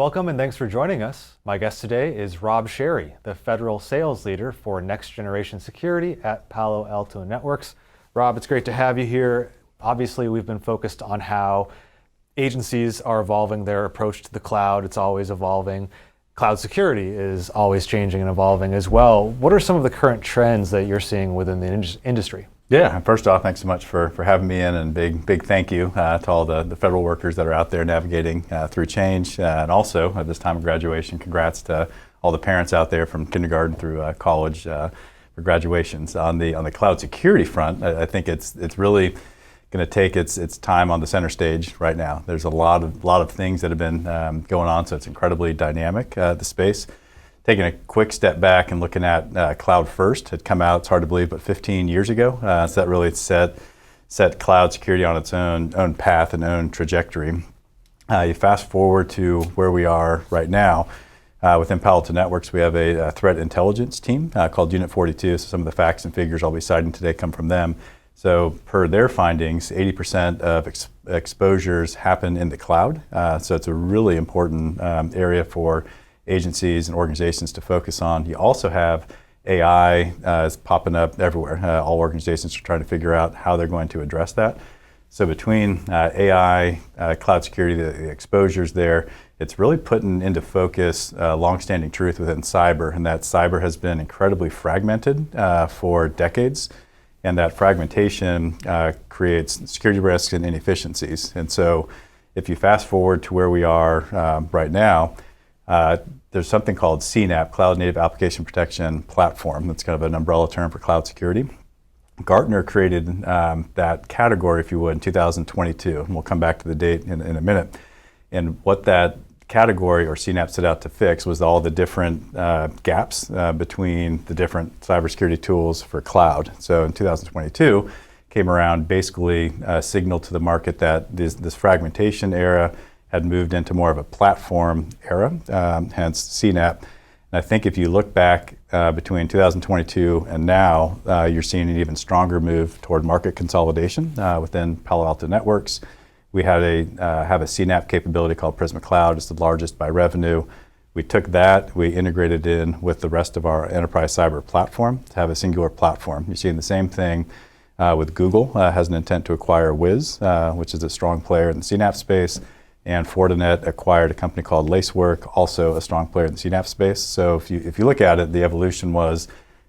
Welcome and thanks for joining us. My guest today is Rob Sherry, the Federal Sales Leader for Next Generation Security at Palo Alto Networks. Rob, it's great to have you here. Obviously, we've been focused on how agencies are evolving their approach to the cloud. It's always evolving. Cloud security is always changing and evolving as well. What are some of the current trends that you're seeing within the industry? Yeah, first off, thanks so much for having me in, and big thank you to all the federal workers that are out there navigating through change. And also, at this time of graduation, congrats to all the parents out there from kindergarten through college for graduations. On the cloud security front, I think it's really going to take its time on the center stage right now. There's a lot of things that have been going on, so it's incredibly dynamic, the space. Taking a quick step back and looking at cloud first had come out, it's hard to believe, but 15 years ago. So that really set cloud security on its own path and own trajectory. You fast forward to where we are right now. Within Palo Alto Networks, we have a threat intelligence team called Unit 42. So some of the facts and figures I'll be citing today come from them. So per their findings, 80% of exposures happen in the cloud. So it's a really important area for agencies and organizations to focus on. You also have AI is popping up everywhere. All organizations are trying to figure out how they're going to address that. So between AI, cloud security, the exposures there, it's really putting into focus longstanding truth within cyber, and that cyber has been incredibly fragmented for decades, and that fragmentation creates security risks and inefficiencies. And so if you fast forward to where we are right now, there's something called CNAPP, Cloud Native Application Protection Platform. That's kind of an umbrella term for cloud security. Gartner created that category, if you would, in 2022. And we'll come back to the date in a minute. And what that category, or CNAPP, set out to fix was all the different gaps between the different cybersecurity tools for cloud. So in 2022, came around, basically signaled to the market that this fragmentation era had moved into more of a platform era, hence CNAPP. And I think if you look back between 2022 and now, you're seeing an even stronger move toward market consolidation within Palo Alto Networks. We had have a CNAPP capability called Prisma Cloud. It's the largest by revenue. We took that, we integrated in with the rest of our enterprise cyber platform to have a singular platform. You're seeing the same thing with Google, has an intent to acquire Wiz, which is a strong player in the CNAPP space. And Fortinet acquired a company called Lacework, also a strong player in the CNAPP space. So if you look at it, the evolution was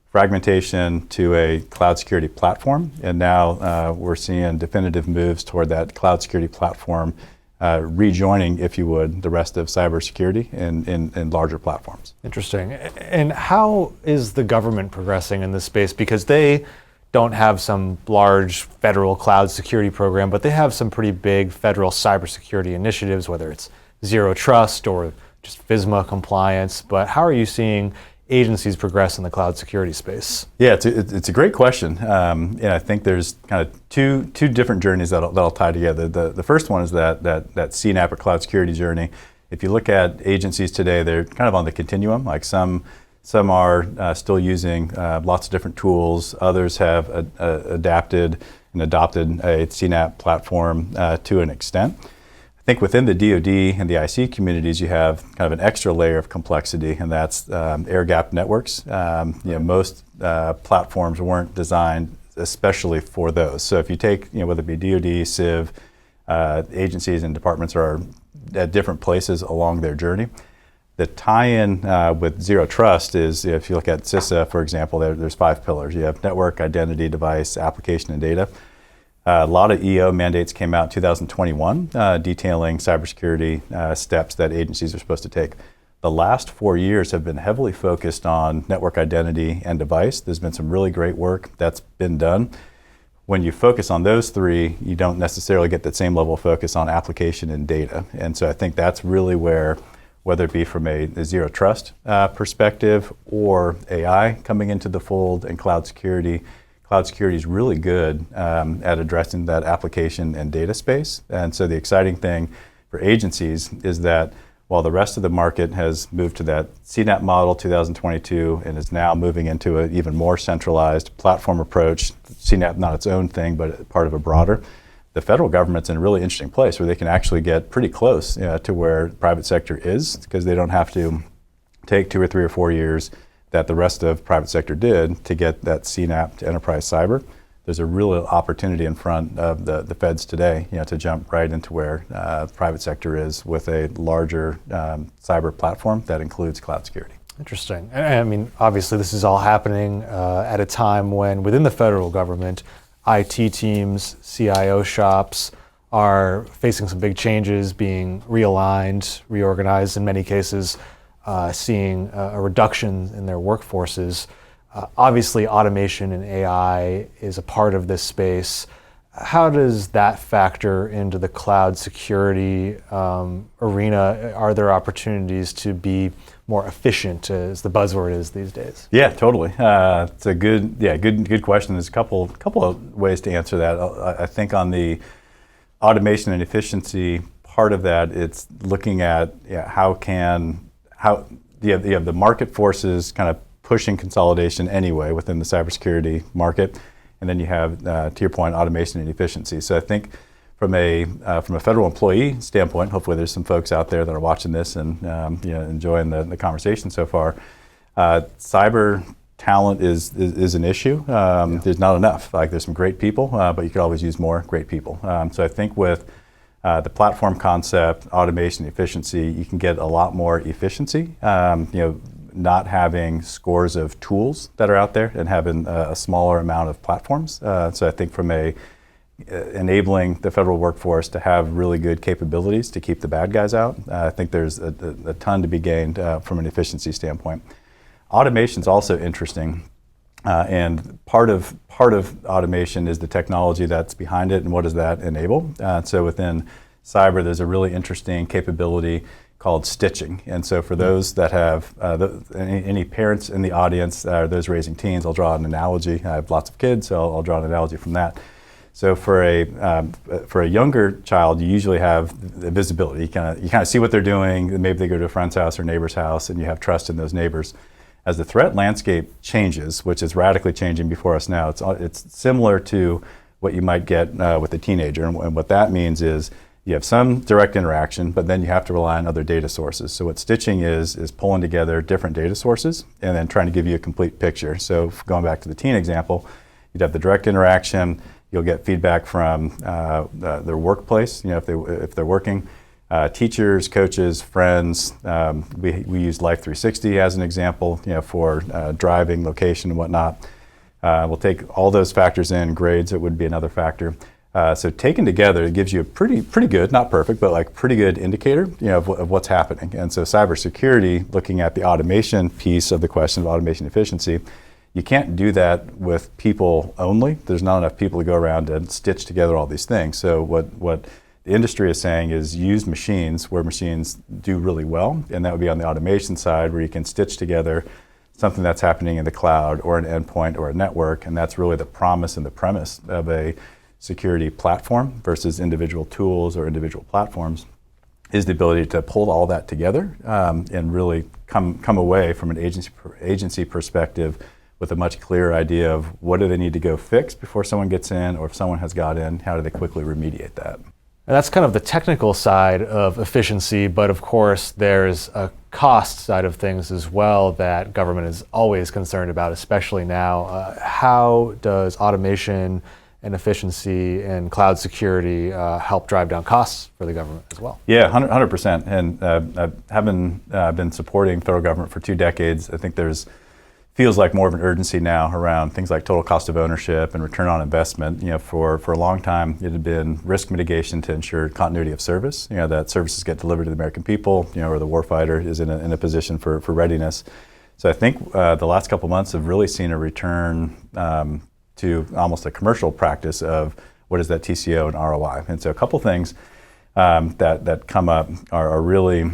fragmentation to a cloud security platform, and now we're seeing definitive moves toward that cloud security platform rejoining, if you would, the rest of cybersecurity in larger platforms. Interesting. And how is the government progressing in this space? Because they don't have some large federal cloud security program, but they have some pretty big federal cybersecurity initiatives, whether it's zero trust or just FISMA compliance. But how are you seeing agencies progress in the cloud security space? Yeah, it's a great question. And I think there's kind of two different journeys that'll tie together. The first one is that CNAPP or cloud security journey. If you look at agencies today, they're kind of on the continuum. Like some are still using lots of different tools. Others have adapted and adopted a CNAPP platform to an extent. I think within the DoD and the IC communities, you have kind of an extra layer of complexity, and that's air-gapped networks. Most platforms weren't designed especially for those. So if you take, whether it be DoD, Civ, agencies and departments are at different places along their journey. The tie-in with zero trust is, if you look at CISA, for example, there's 5 pillars. You have network, identity, device, application, and data. A lot of EO mandates came out in 2021 detailing cybersecurity steps that agencies are supposed to take. The last 4 years have been heavily focused on network, identity, and device. There's been some really great work that's been done. When you focus on those 3, you don't necessarily get that same level of focus on application and data. And so I think that's really where, whether it be from a zero trust perspective or AI coming into the fold and cloud security is really good at addressing that application and data space. And so the exciting thing for agencies is that while the rest of the market has moved to that CNAPP model 2022 and is now moving into an even more centralized platform approach, CNAPP not its own thing, but part of a broader the federal government's in a really interesting place where they can actually get pretty close to where the private sector is, because they don't have to take 2 or 3 or 4 years that the rest of private sector did to get that CNAP to enterprise cyber. There's a real opportunity in front of the feds today, to jump right into where private sector is with a larger cyber platform that includes cloud security. Interesting. And I mean, obviously this is all happening at a time when within the federal government, IT teams, CIO shops are facing some big changes, being realigned, reorganized, in many cases seeing a reduction in their workforces. Obviously, automation and AI is a part of this space. How does that factor into the cloud security arena? Are there opportunities to be more efficient, as the buzzword is these days? Yeah, totally. It's a good question. There's a couple of ways to answer that. I think on the automation and efficiency part of that, it's looking at how you have the market forces kind of pushing consolidation anyway within the cybersecurity market, and then you have, to your point, automation and efficiency. So I think from a federal employee standpoint, hopefully there's some folks out there that are watching this and enjoying the conversation so far. Cyber talent is an issue. There's not enough. Like, there's some great people, but you could always use more great people. So I think with the platform concept, automation, efficiency, you can get a lot more efficiency. Not having scores of tools that are out there and having a smaller amount of platforms. So I think from enabling the federal workforce to have really good capabilities to keep the bad guys out, I think there's a ton to be gained from an efficiency standpoint. Automation's also interesting, and part of automation is the technology that's behind it, and what does that enable? So within cyber, there's a really interesting capability called stitching. And so for those that have, any parents in the audience, those raising teens, I'll draw an analogy. I have lots of kids, so I'll draw an analogy from that. So for a younger child, you usually have the visibility. You kind of see what they're doing. Maybe they go to a friend's house or neighbor's house, and you have trust in those neighbors. As the threat landscape changes, which is radically changing before us now, it's similar to what you might get with a teenager. And what that means is you have some direct interaction, but then you have to rely on other data sources. So what stitching is pulling together different data sources and then trying to give you a complete picture. So going back to the teen example, you'd have the direct interaction. You'll get feedback from their workplace, if they're working, teachers, coaches, friends. We use Life 360 as an example, for driving, location, and whatnot. We'll take all those factors in. Grades, it would be another factor. So taken together, it gives you a pretty good, not perfect, but like pretty good indicator, of what's happening. And so cybersecurity, looking at the automation piece of the question of automation efficiency, you can't do that with people only. There's not enough people to go around and stitch together all these things. So what the industry is saying is use machines where machines do really well, and that would be on the automation side, where you can stitch together something that's happening in the cloud or an endpoint or a network, and that's really the promise and the premise of a security platform versus individual tools or individual platforms, is the ability to pull all that together and really come away from an agency perspective with a much clearer idea of what do they need to go fix before someone gets in, or if someone has got in, how do they quickly remediate that? And that's kind of the technical side of efficiency, but of course there's a cost side of things as well that government is always concerned about, especially now. How does automation and efficiency and cloud security help drive down costs for the government as well? Yeah, 100%. And having been supporting federal government for 2 decades, I think feels like more of an urgency now around things like total cost of ownership and return on investment. For a long time, it had been risk mitigation to ensure continuity of service, that services get delivered to the American people, or the warfighter is in a position for readiness. So I think the last couple of months have really seen a return to almost a commercial practice of what is that TCO and ROI. And so a couple things that come up are really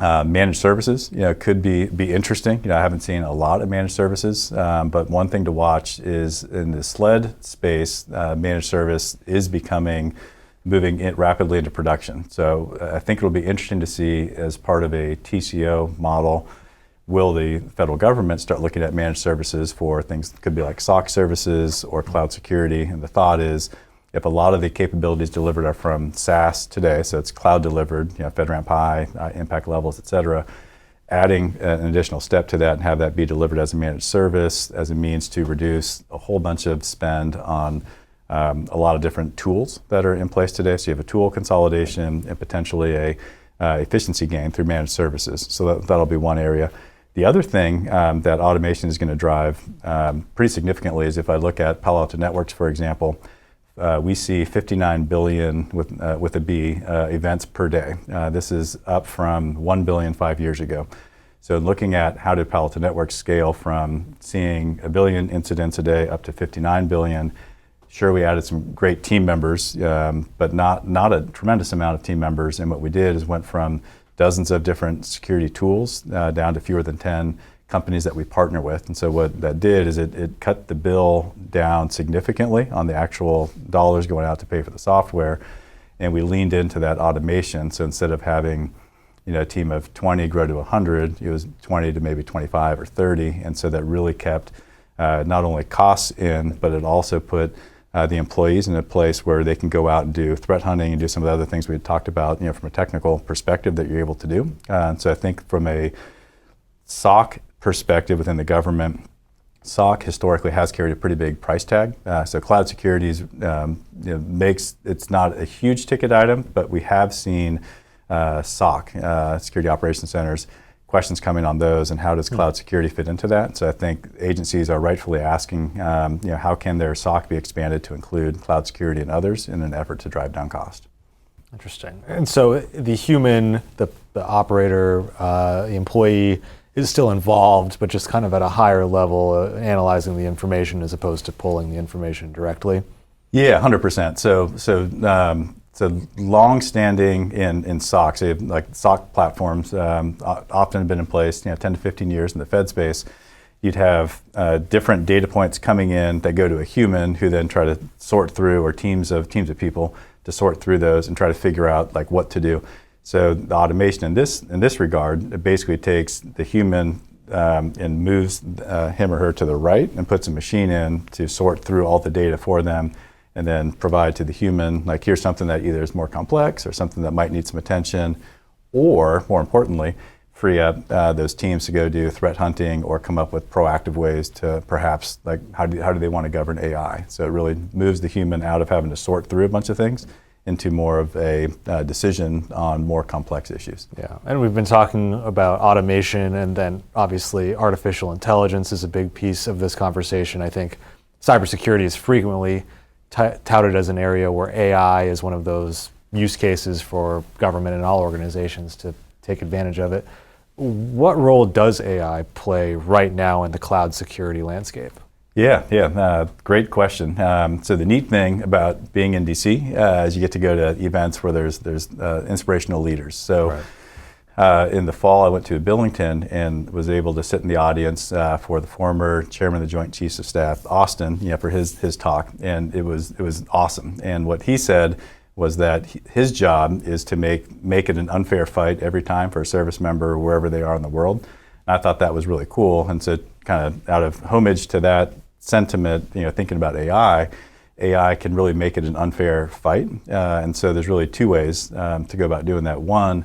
managed services. Could be interesting. I haven't seen a lot of managed services, but one thing to watch is in the SLED space, managed service is moving rapidly into production. So I think it'll be interesting to see, as part of a TCO model, will the federal government start looking at managed services for things that could be like SOC services or cloud security? And the thought is, if a lot of the capabilities delivered are from SaaS today, so it's cloud delivered, FedRAMP High, impact levels, et cetera, adding an additional step to that and have that be delivered as a managed service as a means to reduce a whole bunch of spend on a lot of different tools that are in place today. So you have a tool consolidation and potentially a efficiency gain through managed services. So that'll be one area. The other thing that automation is going to drive pretty significantly is if I look at Palo Alto Networks, for example, we see 59 billion with a B events per day. This is up from 1 billion 5 years ago. So looking at how did Palo Alto Networks scale from seeing 1 billion incidents a day up to 59 billion. Sure, we added some great team members, but not a tremendous amount of team members. And what we did is went from dozens of different security tools down to fewer than 10 companies that we partner with. And so what that did is it cut the bill down significantly on the actual dollars going out to pay for the software. And we leaned into that automation. So instead of having a team of 20 grow to 100, it was 20 to maybe 25 or 30. And so that really kept not only costs in, but it also put the employees in a place where they can go out and do threat hunting and do some of the other things we had talked about, from a technical perspective that you're able to do. And so I think from a SOC perspective within the government, SOC historically has carried a pretty big price tag. So cloud security is, it's not a huge ticket item, but we have seen SOC, security operations centers, questions coming on those and how does cloud security fit into that. So I think agencies are rightfully asking, how can their SOC be expanded to include cloud security and others in an effort to drive down cost. Interesting. And so the human, the operator, the employee is still involved, but just kind of at a higher level, analyzing the information as opposed to pulling the information directly. Yeah, 100%. So long-standing in SOC, so like SOC platforms often have been in place 10 to 15 years in the Fed space. You'd have different data points coming in that go to a human who then try to sort through, or teams of people to sort through those and try to figure out like what to do. So the automation in this regard, it basically takes the human and moves him or her to the right and puts a machine in to sort through all the data for them and then provide to the human, like here's something that either is more complex or something that might need some attention, or more importantly, free up those teams to go do threat hunting or come up with proactive ways to perhaps, like how do they want to govern AI? So it really moves the human out of having to sort through a bunch of things into more of a decision on more complex issues. Yeah, and we've been talking about automation, and then obviously artificial intelligence is a big piece of this conversation. I think cybersecurity is frequently touted as an area where AI is one of those use cases for government and all organizations to take advantage of it. What role does AI play right now in the cloud security landscape? Yeah, great question. So the neat thing about being in DC is you get to go to events where there's inspirational leaders. So in the fall, I went to Billington and was able to sit in the audience for the former chairman of the Joint Chiefs of Staff, Austin, for his talk, and it was awesome. And what he said was that his job is to make it an unfair fight every time for a service member wherever they are in the world. And I thought that was really cool. And so kind of out of homage to that sentiment, thinking about AI can really make it an unfair fight. And so there's really two ways to go about doing that. One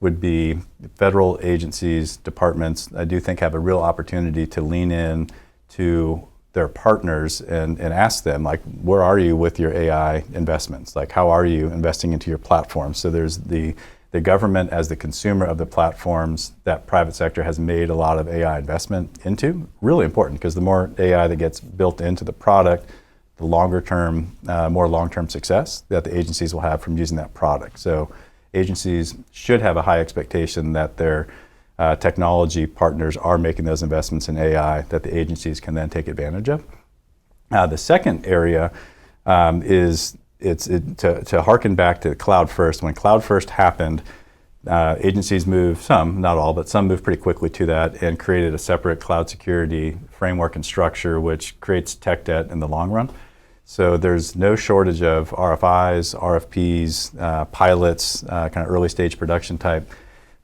would be federal agencies, departments, I do think have a real opportunity to lean in to their partners and ask them, like, where are you with your AI investments? Like, how are you investing into your platform? So there's the government as the consumer of the platforms that private sector has made a lot of AI investment into. Really important, because the more AI that gets built into the product, the longer term, more long-term success that the agencies will have from using that product. So agencies should have a high expectation that their technology partners are making those investments in AI that the agencies can then take advantage of. The second area is to harken back to cloud first. When cloud first happened, agencies moved, some, not all, but some moved pretty quickly to that and created a separate cloud security framework and structure, which creates tech debt in the long run. So there's no shortage of RFIs, RFPs, pilots, kind of early stage production type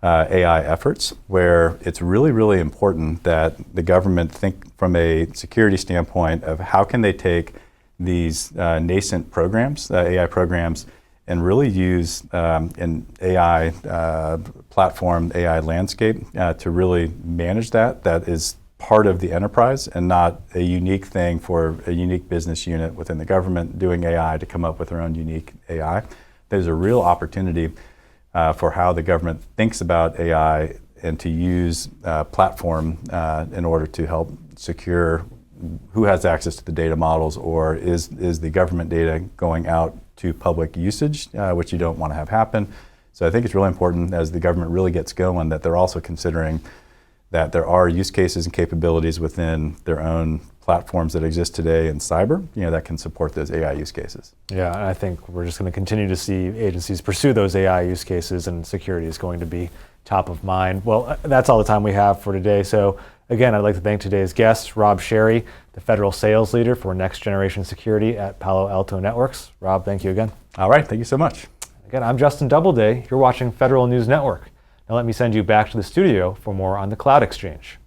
AI efforts, where it's really, really important that the government think from a security standpoint of how can they take these nascent programs, AI programs, and really use an AI platform, AI landscape to really manage that. That is part of the enterprise and not a unique thing for a unique business unit within the government doing AI to come up with their own unique AI. There's a real opportunity for how the government thinks about AI and to use platform in order to help secure who has access to the data models, or is the government data going out to public usage, which you don't want to have happen. So I think it's really important as the government really gets going that they're also considering that there are use cases and capabilities within their own platforms that exist today in cyber, that can support those AI use cases. Yeah, and I think we're just going to continue to see agencies pursue those AI use cases, and security is going to be top of mind. Well, that's all the time we have for today. So again, I'd like to thank today's guest, Rob Sherry, the Federal Sales Leader for Next Generation Security at Palo Alto Networks. Rob, thank you again. All right, thank you so much. Again, I'm Justin Doubleday. You're watching Federal News Network. Now let me send you back to the studio for more on the Cloud Exchange.